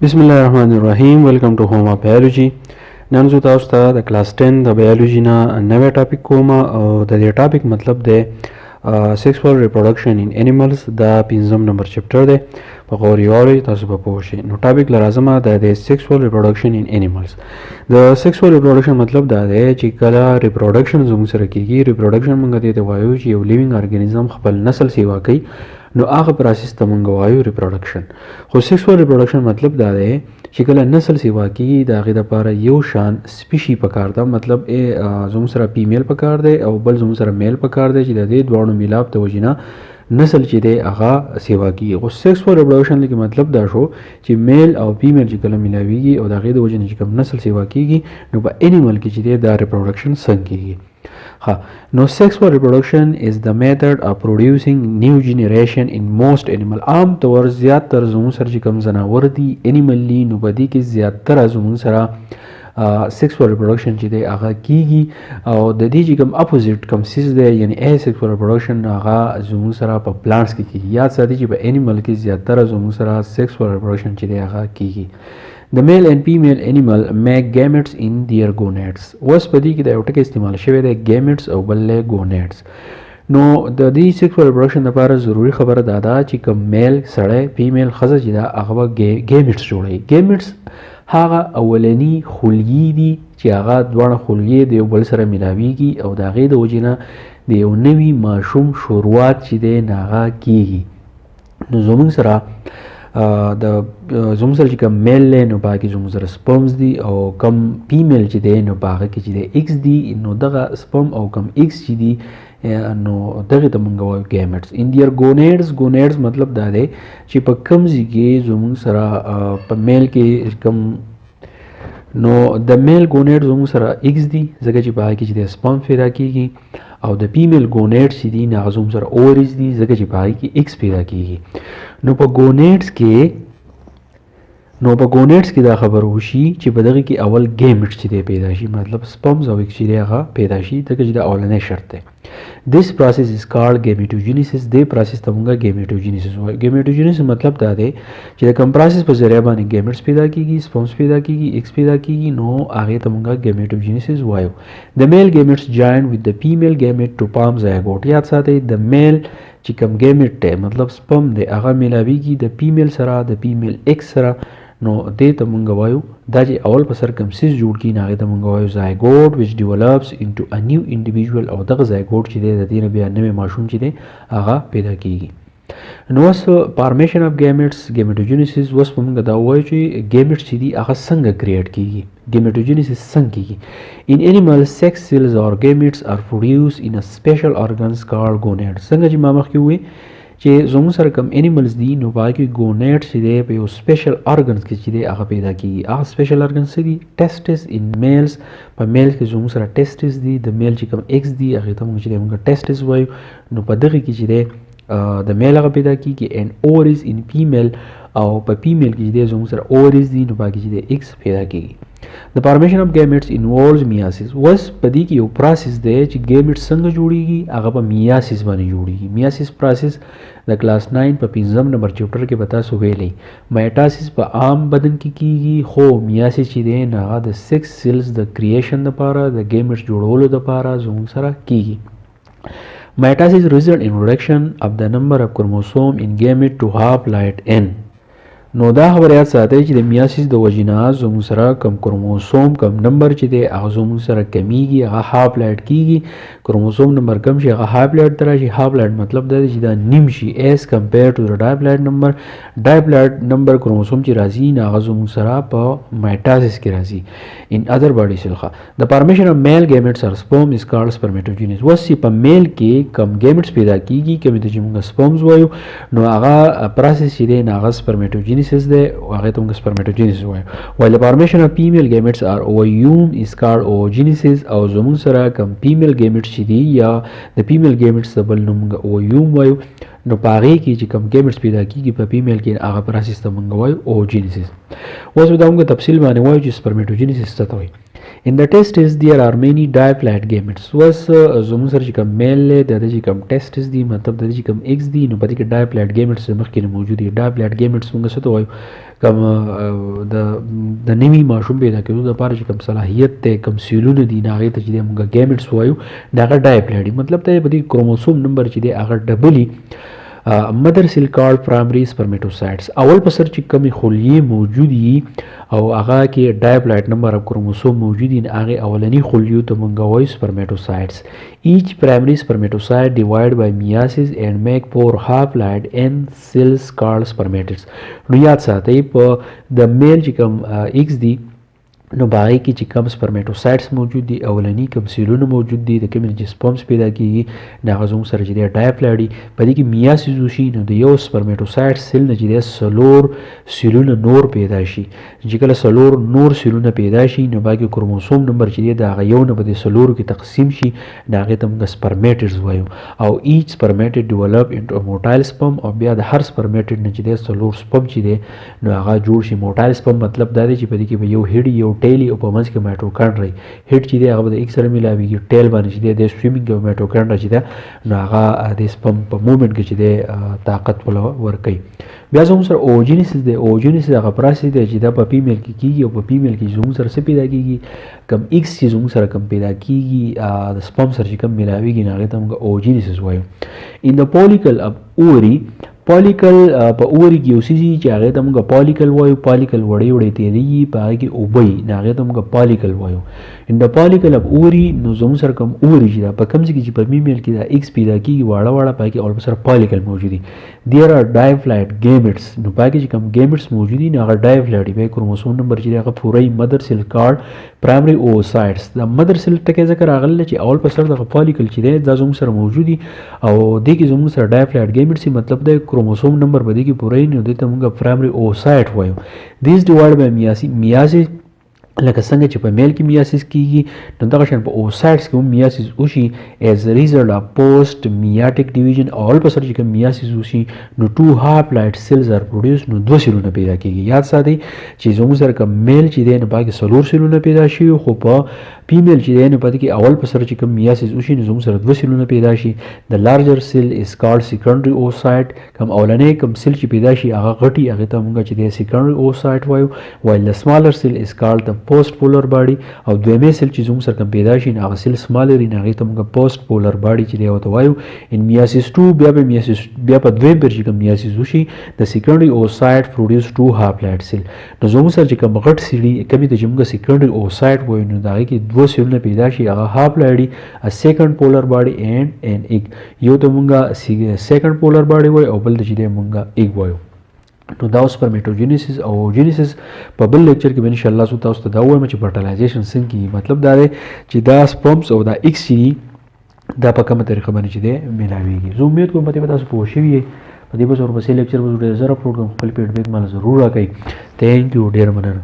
بسم الله الرحمن الرحیم. ویلکم ټو هوم اف بایولوژي. نن زه تاسو ته د کلاس 10 د بایولوژي نه نوې ټاپک کوم او د دې ټاپک مطلب دی سیکسوال ریپروډکشن ان انیملز. دا 5 نمبر چپټر دی. په غور یې تاسو به پوه شئ. نو ټاپک لرازمه د سیکسوال ریپروډکشن ان انیملز. د سیکسوال ریپروډکشن مطلب دا دی چې کله ریپروډکشن زموږ سره کیږي. ریپروډکشن موږ ته وایو چې یو لیوینګ ارګانیزم خپل نسل سیوا کوي، نو هغه پروسس ته موږ وایو ریپروډکشن. خو سیکسوال ریپروډکشن مطلب دا دی چې کله نسل سیوا کیږي د هغې دپاره یو شان سپیشي پکار ده، مطلب زموږ سره فیمیل پکار دی او بل زموږ سره میل پکار دی چې د دې دواړو میلاپ د وجې نه نسل چې دی هغه سیوا کیږي. خو سیکسوال ریپروډکشن کې مطلب دا شو چې میل او فیمیل چې کله میلاویږي او د هغې د وجې نه چې کوم نسل سیوا کیږي، نو په انیمل کې چې دی دا ریپروډکشن څنګه کیږي. No, sexual reproduction is the method of producing new generation in most animal. عام طور زیاتر زمون سره چې کوم ځناور دي انیملی، نو په دې کې زیاتره زمون سره سیکسوال ریپروډکشن چې دی هغه کیږي، او د دې چې کوم اپوزیټ کوم سیز دی یعنی سیکسوال ریپروډکشن هغه زمون سره په پلانټس کې کیږي. یاد ساتئ چې په انیمل کې زیاتره زمون سره سیکسوال ریپروډکشن چې دی هغه کیږي. The male and female animal make gametes in their gonads. اوس په دې کې د یو ټکی استعمال شوی دی gametes او بل gonads. نو د دې سیکسوال ریپروډکشن لپاره ضروری خبره دا ده چې کوم میل سړی فیمیل ښځه چې ده هغه به gametes جوړوي. gametes هغه اولني خلیې دي چې هغه دواړه خلیې د یو بل سره میلاویږي او د هغې د وجې نه د یو نوي ماشوم شروعات چې دی نه هغه کیږي. نو زموږ سره زموږ سره چې کوم میل دی نو په هغه کې زموږ سره سپرمز دي، او کوم فیمیل چې دی نو په هغه کې چې دی ایکس دي. نو دغه سپرم او کوم ایکس چې دي نو دغې ته موږ وایو ګیمیټس. ان دیئر ګونیډز. ګونیډز مطلب دا دی چې په کوم ځای کې زموږ سره په میل کې کوم، نو د میل ګونیډ زموږ سره ایکس دي ځکه چې په هغه کې چې دی سپرم پیدا کیږي، او د فیمیل ګونیډ چې دي هغه زموږ سره اووریز دي ځکه چې په هغې کې ایکس پیدا کیږي. نو په ګونیډز کې دا خبر وشي چې په دغه کې اول ګیمیټ چې دی پیدا شي، مطلب سپرمز او ایکس چې دی هغه پیدا شي، ځکه چې دا اولنی شرط دی. This process is called gametogenesis. دې پروسس ته موږ gametogenesis وایو. gametogenesis مطلب دا دی چې د کوم پروسس په ذریعه باندې ګیمیټس پیدا کیږي، سپرمز پیدا کیږي، ایکس پیدا کیږي، نو هغې ته موږ gametogenesis وایو. The male gametes join with the female gamete to form zygote. یاد ساتئ د میل چې کوم ګیمیټ دی مطلب سپرم دی هغه میلاویږي د فیمیل سره، د فیمیل ایکس سره، نو دې ته موږ وایو دا چې اول په سر کوم سیز جوړ کړي هغې ته موږ وایو zygote which develops into a new individual. او دغه zygote چې دی د دې نه بیا نوی ماشوم چې دی هغه پیدا کیږي. نو اوس فارمیشن اف ګیمیټس ګیمیټوجینیسیس. اوس په موږ دا ووایو چې ګیمیټس چې دي هغه څنګه کریټ کیږي، ګیمیټوجینیسیس څنګه کیږي. ان انیملز sex cells or gametes are produced in a special organs called gonads. څنګه چې ما مخکې ووایي چې زموږ سره کوم انیملز دي نو په هغه کې ګونیډ چې دی په یو سپیشل ارګنز کې چې دی هغه پیدا کیږي. هغه سپیشل ارګنز څه دي؟ ټیسټس ان میلز. په میل کې زموږ سره ټیسټس دي، د میل چې کوم ایکس دي هغې ته موږ چې دی موږ ټیسټس وایو. نو په دغې کې چې دی د میل هغه پیدا کیږي. اینډ اووریز ان فیمیل، او په فیمیل کې چې دی زموږ سره اووریز دي نو په هغې کې چې دی ایکس پیدا کیږي. The formation of gametes involves meiosis. اوس په دې کې یو پروسس دی چې ګیمیټ څنګه جوړیږي هغه په میاسیس باندې جوړیږي. میاسیس پروسس د کلاس 9 په 5 نمبر چپټر کې به تاسو ویلی. مایټاسیس په عام بدن کې کیږي، خو میاسیس چې دی نه هغه د سیکس سیلز د کریشن دپاره د ګیمیټ جوړولو دپاره زموږ سره کیږي. Mitosis result in reduction of the number of chromosome in gamete to half-light n. نو دا خبر یاد ساتئ چې د میاسیس د وجې نه زموږ سره کم کروموسوم کم نمبر چې دی هغه زموږ سره کمیږي، هغه هاف لایټ کیږي. کروموسوم نمبر کم شي هغه هاف لایټ ته راشي. هاف لایټ مطلب دا دی چې دا نیم شي ایز کمپیر ټو د ډایپلایټ نمبر. ډایپلایټ نمبر کروموسوم چې راځي نه هغه زموږ سره په مایټاسیس کې راځي. ان ادر باډي سیل. د فارمیشن اف میل ګیمیټس اور سپرم از کالډ سپرمیټوجینیس. اوس چې په میل کې کم ګیمیټس پیدا کیږي، کومې ته چې موږ سپرمز وایو، نو هغه پروسس چې دی نه هغه سپرمیټوجینیس دی، هغې ته موږ سپرمیټوجینیس وایو. while the formation of female gametes are ovum is called oogenesis. او زموږ سره کم فیمیل ګیمیټس چې دي یا د فیمیل ګیمیټس د بل نوم موږ اویوم وایو، نو په هغې کې چې کم ګیمیټس پیدا کیږي په فیمیل کې هغه پروسس ته موږ وایو اوجینیسیس. اوس به دا موږ تفصیل باندې وایو چې سپرمیټوجینیسیس څه ته وایي. In the testes there are many diploid gametes. وس زموږ سره چې کوم میل دی د دې چې کوم ټیسټس دي مطلب د دې چې کوم ایکس دي نو په دې کې diploid gametes مخکې نه موجود دي. diploid gametes موږ څه ته وایو کوم د نوي ماشوم پیدا کېدو لپاره چې کوم صلاحیت دی کوم سیلونه دي نه هغې ته چې دی موږ gametes وایو د هغه diploid دي. مطلب ته په دې کروموسوم نمبر چې دی هغه ډبلي مدر سیل کارډ پرایمري سپرمیټوسایټس اول په سر چې کومې خلیې موجود دي او هغه کې ډایپلاید نمبر اف کروموسوم موجود دي هغې اولني خلیو ته موږ وایو سپرمیټوسایټس. each primary spermatocyte divide by meiosis and make 4 haploid end cells called spermatids. نو یاد ساتئ په د میل چې کوم ایکس دي نو باغې کې چې کوم سپرمیټوسایټس موجود دي اولني کوم سیلونه موجود دي د کومې چې سپرمز پیدا کېږي نو هغه زموږ سره چې دی ډایپلاید دي په دې کې میاسیس وشي نو د یو سپرمیټوسایټ سیل نه چې دی څلور سیلونه نور پیدا شي. چې کله څلور نور سیلونه پیدا شي نو باقي کروموسوم نمبر چې دی د هغه یو نه به د څلورو کې تقسیم شي نو هغې ته موږ سپرمیټډز وایو او ایچ سپرمیټډ ډیولپ انټو موټایل سپرم او بیا د هر سپرمیټډ نه چې دی څلور سپرم چې دی نو هغه جوړ شي. موټایل سپرم مطلب دا دی چې په دې کې به یو هډ یو ټیل او په منځ کې مایټوکانډریا هډ چې دی هغه به د ایکس سره میلاویږي ټیل باندې چې دی د سویمینګ او مایټوکانډریا چې دی نو هغه د سپرم په مومنټ کې چې دی طاقت ورکوي. بیا زموږ سره اوجینیسس دی. اوجینیسس هغه پروسس دی چې دا په فیمیل کې کېږي او په فیمیل کې زموږ سره څه پیدا کېږي کوم ایکس چې زموږ سره کوم پیدا کېږي د سپرم سره چې کوم میلاویږي نو هغې ته موږ اوجینیسس وایو. ان د پولیکل اف اووري پالیکل په اوري کې یو څه چې هغې ته موږ پالیکل وایو. پالیکل وړې وړې تېرېږي په هغې کې اوبه وي نو هغې ته موږ پالیکل وایو. ان د پالیکل اف اوري نو زموږ سره کوم اوري چې دا په کوم ځای کې چې په فیمیل کې دا ایکس پیدا کېږي واړه واړه په هغې کې اول سره پالیکل موجود دي. دیر آر ډایپلاید ګیمټس نو په هغې کې چې کوم ګیمټس موجود دي نو هغه ډایپلاید دي. بیا کروموسوم نمبر چې دی هغه پوره مدر سیل کارډ پرایمري اووسایټس د مدر سیل ټکی ځکه راغلی چې اول په سر دغه پالیکل چې دی دا زموږ سره موجود دي او دې کې زموږ سره ډایپلاید ګیمټس مطلب دی کروموسوم نمبر په دې کې پوره نو دې ته موږ پرایمري اووسایټ وایو. دیز ډیوایډ بای میاسیس لکه څنګه چې په میل کې میاسیس کېږي نو دغه شان په اوسایټس کې هم میاسیس وشي ایز ا ریزلټ اف پوسټ میاټک ډیویژن اول په سر چې کوم میاسیس وشي نو 2 هاپلاید سیلز آر پروډیوس نو 2 سیلونه پیدا کېږي. یاد ساتئ چې زموږ سره کوم میل چې دی نو باقي څلور سیلونه پیدا شي خو په فیمیل چې دی نو په دې کې اول په سر چې کوم میاسیس وشي نو زموږ سره 2 سیلونه پیدا شي. د لارجر سیل از کالډ سیکنډري اوسایټ کوم اولنی کوم سیل چې پیدا شي هغه غټي هغې ته موږ چې دی سیکنډري اوسایټ وایو. وایل د سمالر سیل از کالډ د پوسټ پولر باډي او دویمې سیل چې زموږ سره کوم پیدا شي نو هغه سیل سمالر وي نو هغې ته موږ پوسټ پولر باډي چې دی ورته وایو. ان میاسیس 2 بیا په دویم پیر چې کوم میاسیس وشي د سیکنډري اوسایټ پروډیوس 2 هاپلاید سیل نو زموږ سره چې کوم غټ سیل دي کومې ته چې موږ سیکنډري اوسایټ وایو نو د هغې کې 2 سیلونه پیدا شي هغه هاپلاید دي ا سیکنډ پولر باډي اینډ ان ایګ. یو ته موږ سیکنډ پولر باډي وایو او بل ته چې دی موږ ایګ وایو. نو دا سپرمیټوجینیسس او اوجینیسس په بل لیکچر کې به ان شاء الله تاسو ته دا وایم چې فرټیلایزیشن څنګه کیږي. مطلب دا دی چې دا سپرمز او دا ایکس چې دا په کومه طریقه باندې چې دی میلاویږي. زه امید کوم په دې به تاسو پوه شوي یئ. په دې به ورپسې لیکچر به ډېر زر اپلوډ کوم. خپل فیډبیک ماله ضرور راکئ. تھینک یو ډېر مننه.